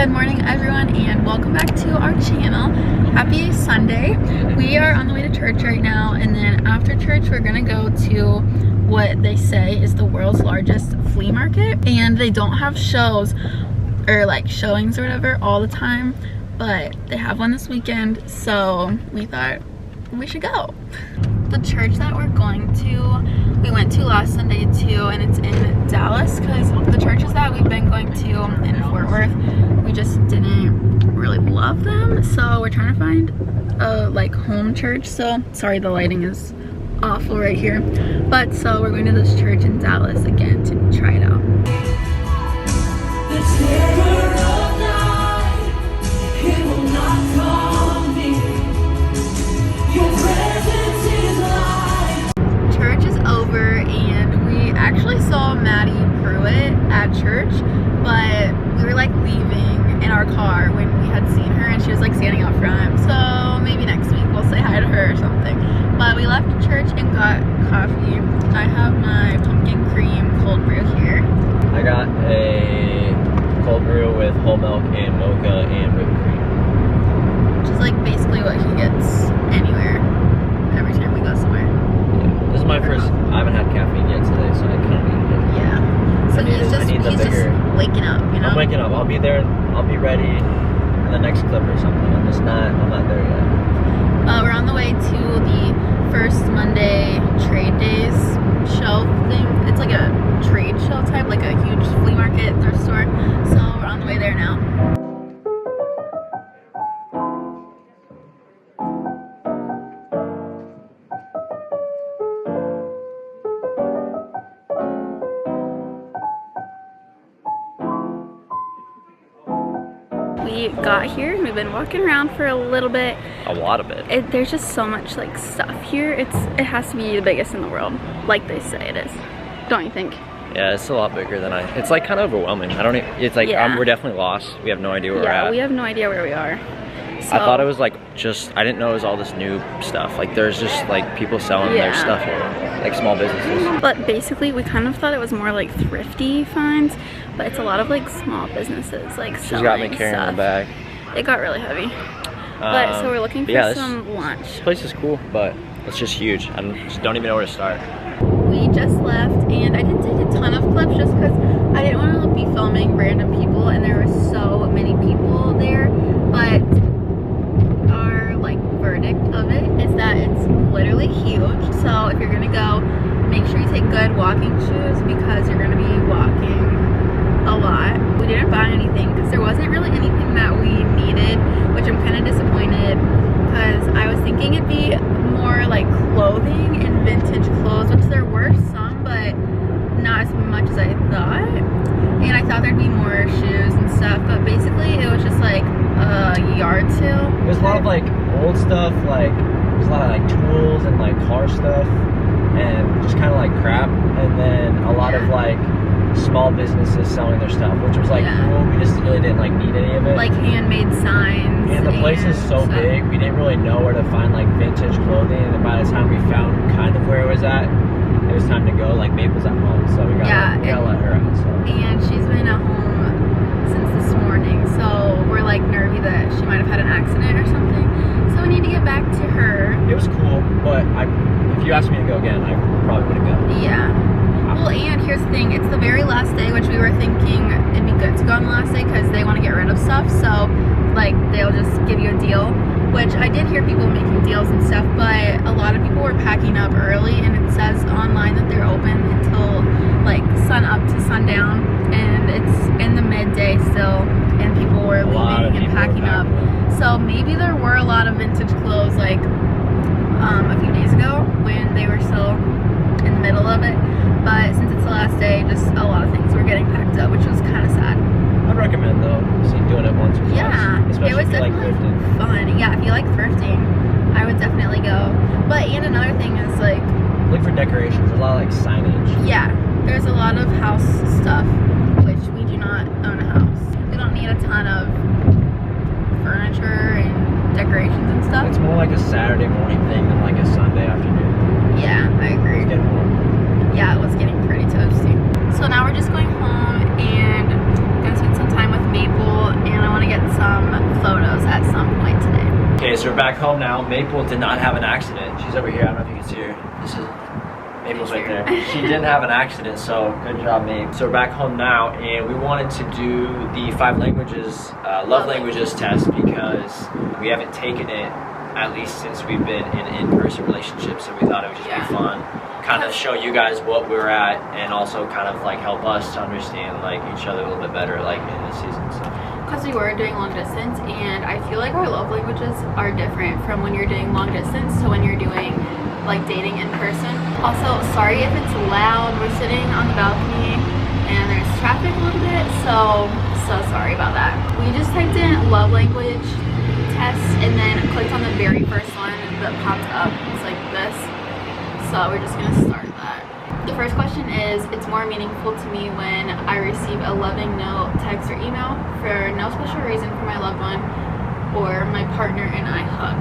Good morning everyone and welcome back to our channel. Happy Sunday. We are on the way to church right now, and then after church we're gonna go to what they say is the world's largest flea market, and they don't have shows or like showings or whatever all the time, but they have one this weekend, so we thought we should go. The church that we're going to, we went to last Sunday too, and it's in Dallas, because the churches that we've been going to in Fort Worth, we just didn't really love them, so we're trying to find a like home church. So sorry, the lighting is awful right here, but so we're going to this church in Dallas again to try it out. Church is over, and we actually saw Maddie Pruitt at church, but we were like leaving in our car when we had seen her, and she was like standing out front, so maybe next week we'll say hi to her or something. But we left church and got coffee. I have my pumpkin cream cold brew here. I got a cold brew with whole milk and mocha and whipped cream. Which is like basically what he gets anywhere, every time we go somewhere. Yeah. This is my first, I haven't had caffeine yet today, so I kind of need it. Yeah. So he's just waking up, you know? I'm waking up. I'll be there, I'll be ready in the next clip or something. I'm not there yet. We're on the way to the first Monday trade days show thing. It's like a trade show type, like a huge flea market thrift store. So we're on the way there now. We got here and we've been walking around for a little bit. A lot of it. There's just so much like stuff here. It has to be the biggest in the world, like they say it is. Don't you think? Yeah, it's a lot bigger than it's like kind of overwhelming. It's like we're definitely lost. We have no idea where we're at. Yeah, we have no idea where we are. So, I thought it was like I didn't know it was all this new stuff. Like there's just like people selling their stuff here, like small businesses. But basically we kind of thought it was more like thrifty finds, but it's a lot of like small businesses like She's got me carrying the bag. It got really heavy. But so we're looking for some lunch. This place is cool, but it's just huge. I just don't even know where to start. We just left, and I didn't take a ton of clips just because I didn't want to be filming random people, and there were so many people there. But our like verdict of it is that it's literally huge. So if you're gonna go, make sure you take good walking shoes, because you're gonna be walking a lot. We didn't buy anything because there wasn't really anything that we needed, which I'm kind of disappointed, because I was thinking it'd be more like clothing and vintage clothes, which there were some, but not as much as I thought. And I thought there'd be more shoes and stuff, but basically it was just like a yard sale. There's a lot of like old stuff, like there's a lot of like tools and like car stuff and just kind of like crap, and then a lot of like small businesses selling their stuff, which was like cool. We just really didn't like need any of it. Like handmade signs. And the place is so big, we didn't really know where to find like vintage clothing, and by the time we found kind of where it was at, it was time to go. Like Maple's at home, so we gotta let her out. So. And she's been at home since this morning, so we're like nervy that she might have had an accident or something. So we need to get back to her. It was cool, but if you asked me to go again, I probably wouldn't go. Yeah. Well, and here's the thing, it's the very last day, which we were thinking it'd be good to go on the last day because they want to get rid of stuff, so like they'll just give you a deal, which I did hear people making deals and stuff, but a lot of people were packing up early, and it says online that they're open until like sun up to sundown, and it's in the midday still, and people were leaving and packing up. So maybe there were a lot of vintage clothes like a few days ago when they were still in the middle of it, but since it's the last day, just a lot of things were getting packed up, which was kind of sad. I'd recommend though, doing it once or twice. Yeah, especially it was if you like thrifting. Fun. Yeah, if you like thrifting, I would definitely go. But and another thing is like, look for decorations. There's a lot of like signage. Yeah, there's a lot of house stuff, which we do not own a house. We don't need a ton of furniture and decorations and stuff. It's more like a Saturday morning thing than like a Sunday afternoon. Yeah, I agree. It's getting warm. Yeah, it was getting pretty toasty. So now we're just going home and gonna spend some time with Maple, and I want to So we're back home now. Maple did not have an accident. She's over here. I don't know if you can see her. This is Maple's right there. She didn't have an accident, so good job, Maple. So we're back home now, and we wanted to do the 5 languages, love languages test because we haven't taken it at least since we've been in in-person relationships, so we thought it would just be fun. Kind of show you guys what we're at, and also kind of like help us to understand like each other a little bit better, like in this season. So. Because we were doing long distance, and I feel like our love languages are different from when you're doing long distance to when you're doing like dating in person. Also, sorry if it's loud. We're sitting on the balcony and there's traffic a little bit, so sorry about that. We just typed in love language test and then clicked on the very first one that popped up. It's like this. So we're just gonna start that. The first question is, it's more meaningful to me when I receive a loving note, text, or email for no special reason for my loved one, or my partner and I hug.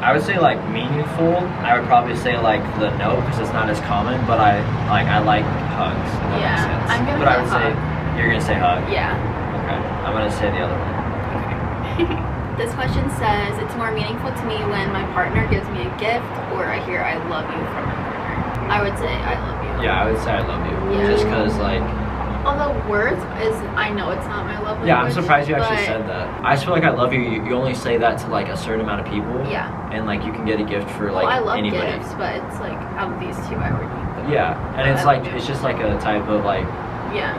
I would say like meaningful. I would probably say like the note because it's not as common, but I like hugs. If that makes sense. I'm gonna. But I would say you're gonna say hug. Yeah. Okay. I'm gonna say the other one. Okay. This question says, it's more meaningful to me when my partner gives me a gift or I hear I love you from my partner. I would say I love you. Yeah, I would say I love you. Yeah. Just because like. Although words is, I know it's not my love language. Yeah, I'm surprised you actually said that. I just feel like I love you. You only say that to like a certain amount of people. Yeah. And like you can get a gift for like I love anybody. gifts, but it's like out of these two I would need. Yeah, and it's like it's just like a type of like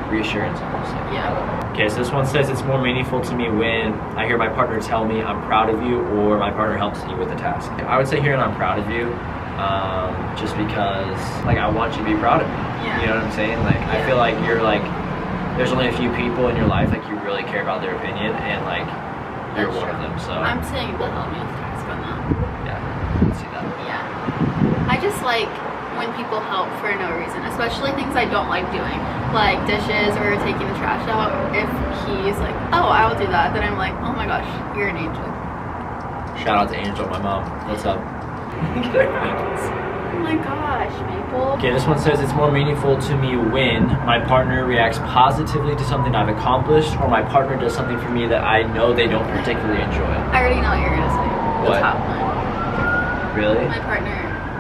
reassurance almost. Like, yeah. Okay, so this one says it's more meaningful to me when I hear my partner tell me I'm proud of you, or my partner helps me with a task. I would say hearing I'm proud of you, just because like I want you to be proud of me. Yeah. You know what I'm saying? Like I feel like you're like there's only a few people in your life like you really care about their opinion, and like you're one of them. So I'm saying they'll help me with task on that. Yeah, I can see that. Yeah. I just like when people help for no reason, especially things I don't like doing, like dishes or taking the trash out. If he's like, oh, I will do that, then I'm like, oh my gosh, you're an angel. Shout out to Angel, my mom. What's up? Oh my gosh, Maple. Okay, this one says it's more meaningful to me when my partner reacts positively to something I've accomplished, or my partner does something for me that I know they don't particularly enjoy. I already know what you're gonna say. What? The top one. Really? My partner.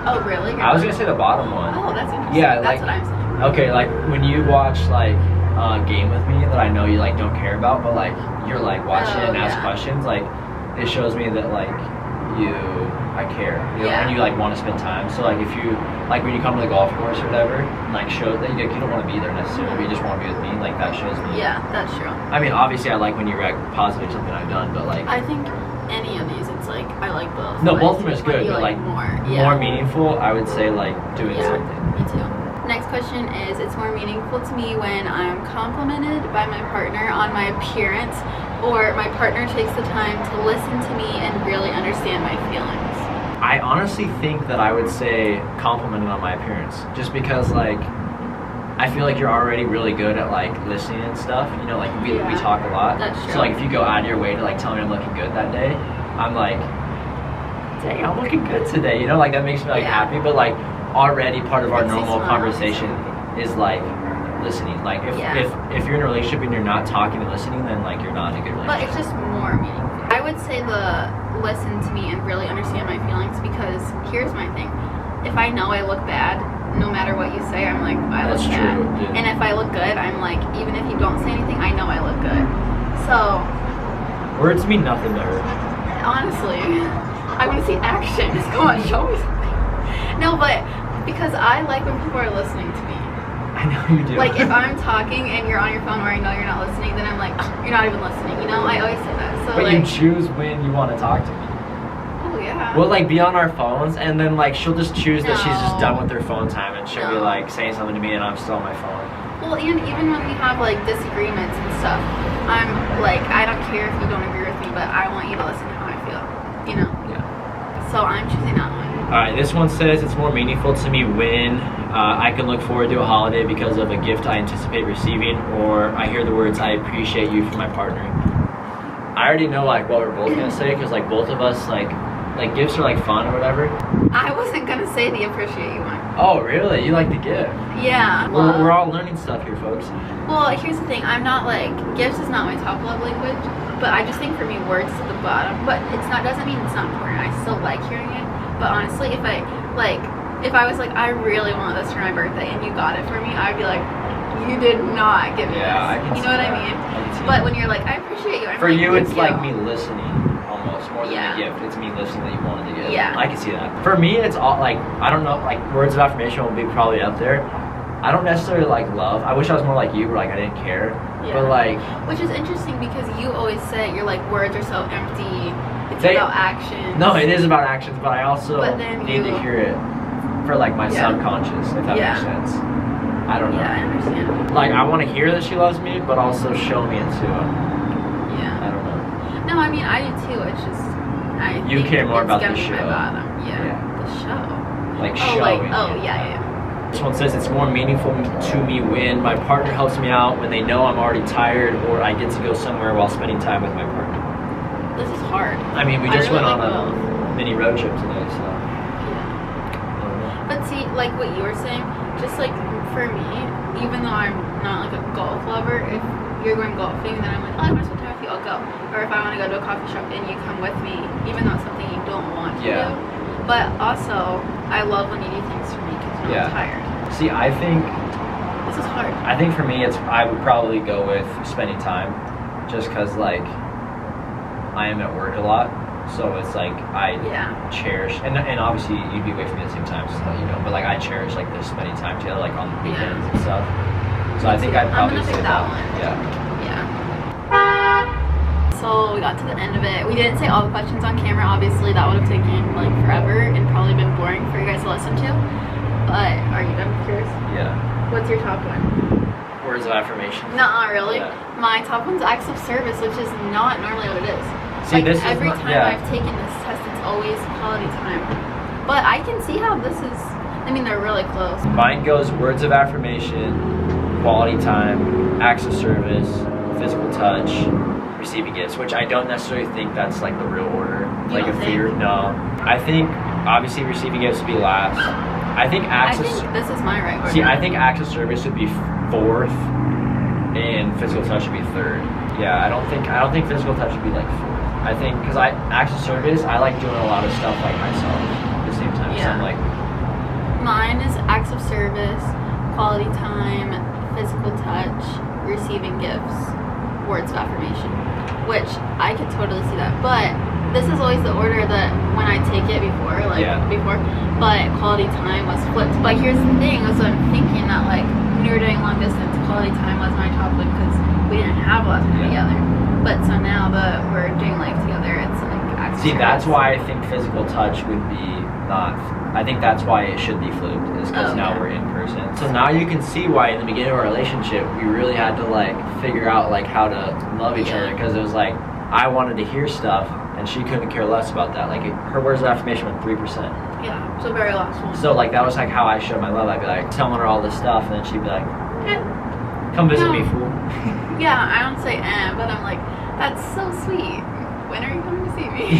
Oh, really? I was gonna say the bottom one. Oh, that's interesting. Yeah, that's like, what I'm saying. Okay, like when you watch like a game with me that I know you like don't care about, but like you're like watching it and ask questions, like it shows me that like I care, you know, and you like want to spend time. So like if you like when you come to the golf course or whatever, like show that you don't want to be there necessarily, you just want to be with me, like that shows me. Yeah, that's true. I mean, obviously I like when you react positively to something I've done, but like I think any of these, it's like I like both. No, both of them is good, but like more meaningful, I would say like doing something. Me too. Next question is, it's more meaningful to me when I'm complimented by my partner on my appearance, or my partner takes the time to listen to me and really understand my feelings. I honestly think that I would say complimented on my appearance, just because like I feel like you're already really good at like listening and stuff. You know, like we talk a lot. That's true. So like if you go out of your way to like tell me I'm looking good that day, I'm like, dang, I'm looking good today. You know, like that makes me like happy. But like already part of our normal conversation is like listening. Like if you're in a relationship and you're not talking and listening, then like you're not in a good relationship. But it's just more meaningful. I would say the listen to me and really understand my feelings, because here's my thing. If I know I look bad, no matter what you say, I'm like, I look bad. True, and if I look good, I'm like, even if you don't say anything, I know I look good. So words mean nothing to her. Honestly, I want to see action. Just go on, show me something. No, but because I like when people are listening to me. I know you do. Like if I'm talking and you're on your phone or I know you're not listening, then I'm like, oh, you're not even listening. You know, I always say that. So but like, you choose when you want to talk to me. Oh yeah. We'll like be on our phones, and then like she'll just choose that she's just done with her phone time, and she'll be like saying something to me, and I'm still on my phone. Well, and even when we have like disagreements and stuff, I'm like, I don't care if you don't agree with me, but I want you to listen to how I feel. You know. Yeah. So I'm choosing that one. Alright, this one says it's more meaningful to me when I can look forward to a holiday because of a gift I anticipate receiving, or I hear the words I appreciate you from my partner. I already know like what we're both gonna say, because like both of us like gifts are like fun or whatever. I wasn't gonna say the appreciate you one. Oh really? You like the gift? Yeah. We're all learning stuff here, folks. Well, here's the thing. I'm not like, gifts is not my top love language. But I just think for me, words is at the bottom. But doesn't mean it's not important. I still like hearing it. But honestly, if I was like, I really want this for my birthday and you got it for me, I'd be like, you did not give me this. I can you know what I mean? But when you're like, I appreciate you. For you, it's like me listening almost more than a gift. It's me listening that you wanted to give. Yeah. I can see that. For me, it's all like, I don't know, like words of affirmation will be probably up there. I don't necessarily like love. I wish I was more like you, where like I didn't care. Yeah. But like, which is interesting because you always say you're like, words are so empty. It's about actions. No, it is about actions, but I also need to hear it for like my subconscious, if that makes sense. I don't know. Yeah, I understand. Like, I want to hear that she loves me, but also show me it too. Yeah. I don't know. No, I mean, I do too. It's just, you care more about the show. Yeah, the show. Like showing. Yeah. This one says it's more meaningful to me when my partner helps me out, when they know I'm already tired, or I get to go somewhere while spending time with my partner. This is hard. I mean, we just went on a mini road trip today, so. Yeah. But see, like what you were saying, just like for me, even though I'm not like a golf lover, if you're going golfing, then I'm like, oh, I want to spend time with you, I'll go. Or if I want to go to a coffee shop and you come with me, even though it's something you don't want to do. But also, I love when you do things for me because I'm tired. See, I think this is hard. I think for me, I would probably go with spending time, just because like I am at work a lot, so it's like I cherish, and obviously you'd be away from me at the same time, so you know. But like I cherish like this spending time together, like on the weekends and stuff. So I think I'd probably say that one. Yeah. So we got to the end of it. We didn't say all the questions on camera. Obviously, that would have taken like forever and probably been boring for you guys to listen to. But are you done with yours? Yeah. What's your top one? Words of affirmation. Not really. Yeah. My top one's acts of service, which is not normally what it is. See, like every time I've taken this test, it's always quality time. But I can see how this is. I mean, they're really close. Mine goes words of affirmation, quality time, acts of service, physical touch, receiving gifts, which I don't necessarily think that's like the real order. You like if you're I think obviously receiving gifts would be last. I think this is my right order. See, I think acts of service would be fourth, and physical touch would be third. Yeah, I don't think physical touch would be like fourth. I think because acts of service, I like doing a lot of stuff like myself at the same time. So I'm like, mine is acts of service, quality time, physical touch, receiving gifts, words of affirmation, which I could totally see that. But this is always the order that when I take it before, but quality time was flipped. But here's the thing, so I'm thinking that like when we were doing long distance, quality time was my top one because we didn't have a lot of time together. But so now that we're doing life together, it's like acts of service. That's why I think physical touch would be not. I think that's why it should be flipped, is because now we're in person. So now you can see why in the beginning of our relationship we really had to like figure out like how to love each other, because it was like I wanted to hear stuff and she couldn't care less about that. Like her words of affirmation were 3%. Yeah, so very last one. So like that was like how I showed my love. I'd be like telling her all this stuff, and then she'd be like, "Come visit me, fool." Yeah, I don't say but I'm like, that's so sweet. When are you coming to see me?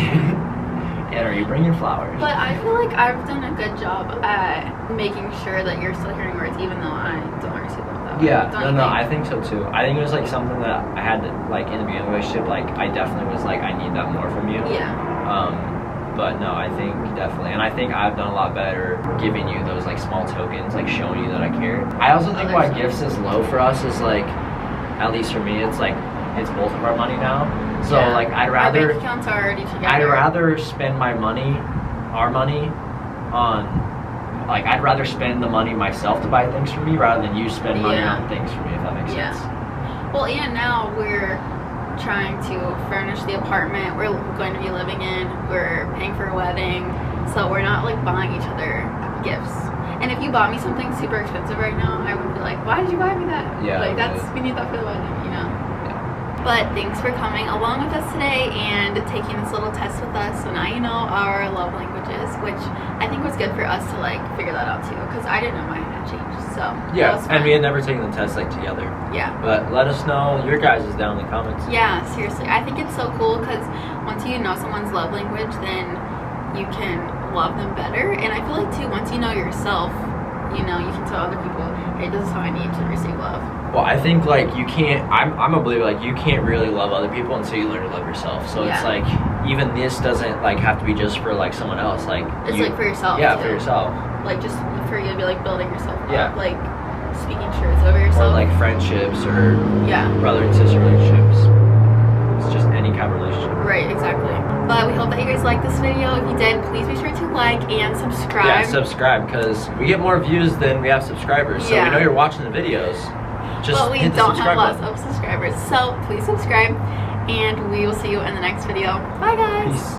And are you bringing flowers? But I feel like I've done a good job at making sure that you're still hearing words, even though I don't receive them that way. Yeah, no, I think so too. I think it was like something that I had to, like in the beginning of the relationship, like I definitely was like, I need that more from you. Yeah. But no, I think definitely, and I think I've done a lot better giving you those like small tokens, like showing you that I care. I also think why gifts is low for us is like, at least for me, it's like, it's both of our money now. So like I'd rather, our bank accounts are already together. I'd rather spend my money, our money, on, like I'd rather spend the money myself to buy things for me rather than you spend money on things for me, if that makes sense. Well, and now we're trying to furnish the apartment we're going to be living in. We're paying for a wedding, so we're not like buying each other gifts. And if you bought me something super expensive right now, I would be like, why did you buy me that? Yeah, like we need that for the wedding, you know. But thanks for coming along with us today and taking this little test with us. So now you know our love languages, which I think was good for us to like figure that out too, because I didn't know mine had changed. So yeah, and we had never taken the test like together. Yeah. But let us know your guys' down in the comments. Yeah, seriously, I think it's so cool because once you know someone's love language, then you can love them better. And I feel like too, once you know yourself, you know, you can tell other people, hey, this is how I need to receive love. Well, I think like you can't. I'm a believer like you can't really love other people until you learn to love yourself. So it's like even this doesn't like have to be just for like someone else. Like it's like for yourself. Yeah, too. for yourself. Like just for you to be like building yourself Yeah. up, like speaking truths over yourself. Or like friendships or yeah, brother and sister relationships. It's just any kind of relationship. Right, exactly. But we hope that you guys liked this video. If you did, please be sure to like and subscribe. Yeah, subscribe because we get more views than we have subscribers. So we know you're watching the videos. Just but we hit the don't have subscribe lots button. of subscribers. So please subscribe and we will see you in the next video. Bye guys. Peace.